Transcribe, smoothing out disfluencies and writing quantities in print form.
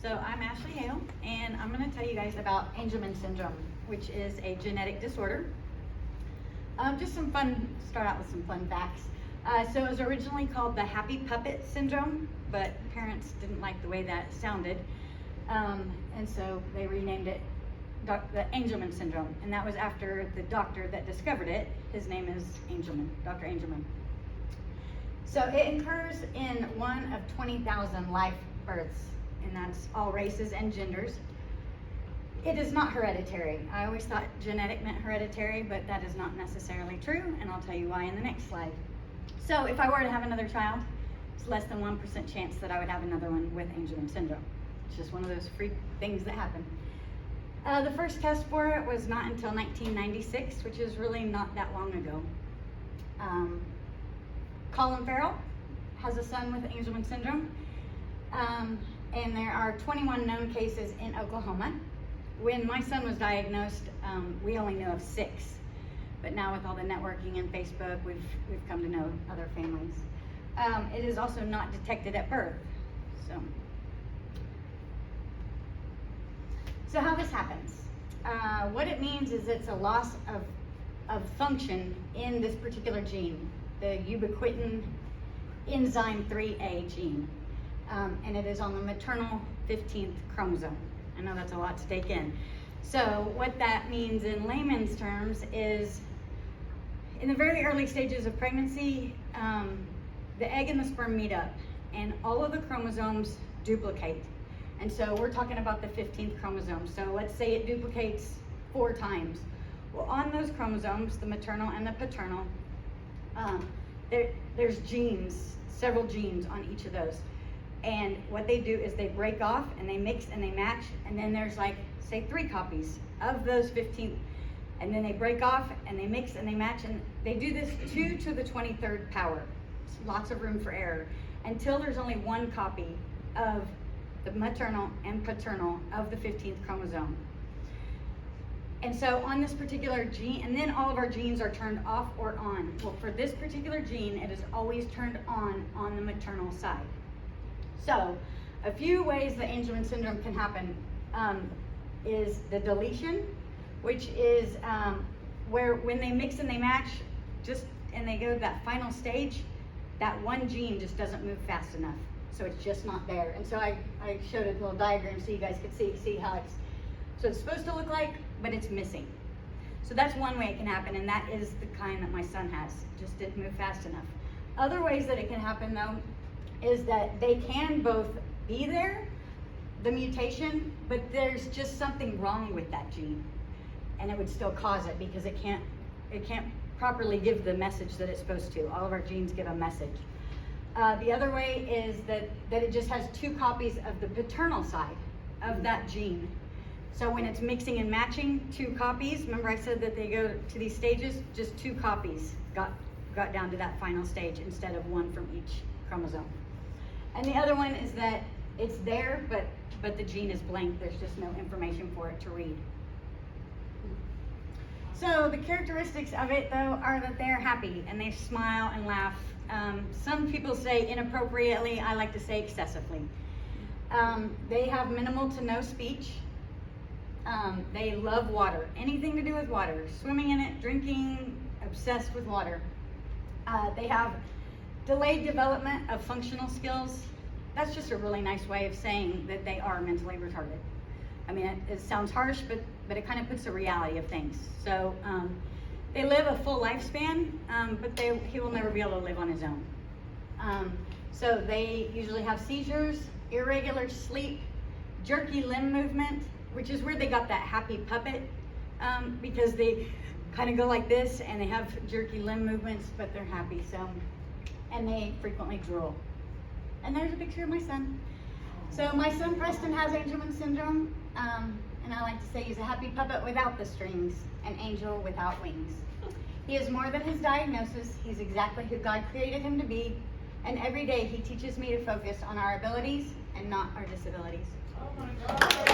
So I'm Ashley Hale, and I'm going to tell you guys about Angelman syndrome, which is a genetic disorder. Start out with some fun facts. So it was originally called the happy puppet syndrome, but parents didn't like the way that sounded. And so they renamed it the Angelman syndrome, and that was after the doctor that discovered it. His name is Angelman, Dr. Angelman. So it occurs in 1 of 20,000 live births, and that's all races and genders. It is not hereditary. I always thought genetic meant hereditary, but that is not necessarily true, and I'll tell you why in the next slide. So if I were to have another child, it's less than 1% chance that I would have another one with Angelman syndrome. It's just one of those freak things that happen. The first test for it was not until 1996, which is really not that long ago. Colin Farrell has a son with Angelman syndrome, and there are 21 known cases in Oklahoma. When my son was diagnosed, we only knew of 6, but now with all the networking and Facebook, we've come to know other families. It is also not detected at birth. So how this happens? What it means is it's a loss of function in this particular gene, the ubiquitin enzyme 3A gene, and it is on the maternal 15th chromosome. I know that's a lot to take in. So what that means in layman's terms is in the very early stages of pregnancy, the egg and the sperm meet up and all of the chromosomes duplicate. And so we're talking about the 15th chromosome. So let's say it duplicates 4 times. Well, on those chromosomes, the maternal and the paternal, there's genes, several genes on each of those. And what they do is they break off and they mix and they match, and then there's like, say 3 copies of those 15, and then they break off and they mix and they match, and they do this 2 to the 23rd power. It's lots of room for error, until there's only 1 copy of the maternal and paternal of the 15th chromosome. And so on this particular gene, and then all of our genes are turned off or on. Well, for this particular gene, it is always turned on the maternal side. So a few ways that Angelman syndrome can happen is the deletion, which is where when they mix and they match, and they go to that final stage, that one gene just doesn't move fast enough. So it's just not there. And so I showed a little diagram so you guys could see how it's supposed to look like, but it's missing. So that's one way it can happen, and that is the kind that my son has. Just didn't move fast enough. Other ways that it can happen though is that they can both be there, the mutation, but there's just something wrong with that gene, and it would still cause it because it can't properly give the message that it's supposed to. All of our genes give a message. The other way is that it just has 2 copies of the paternal side of that gene. So when it's mixing and matching 2 copies, remember I said that they go to these stages, just 2 copies got down to that final stage instead of 1 from each chromosome. And the other one is that it's there, but the gene is blank. There's just no information for it to read. So the characteristics of it though are that they're happy and they smile and laugh. Some people say inappropriately, I like to say excessively. They have minimal to no speech. They love water, anything to do with water, swimming in it, drinking, obsessed with water. They have delayed development of functional skills. That's just a really nice way of saying that they are mentally retarded. I mean, it sounds harsh, but it kind of puts the reality of things. So they live a full lifespan, but he will never be able to live on his own. So they usually have seizures, irregular sleep, jerky limb movement, which is where they got that happy puppet, because they kind of go like this and they have jerky limb movements, but they're happy. And they frequently drool. And there's a picture of my son. So my son Preston has Angelman syndrome, and I like to say he's a happy puppet without the strings, an angel without wings. He is more than his diagnosis. He's exactly who God created him to be, and every day he teaches me to focus on our abilities and not our disabilities. Oh my God.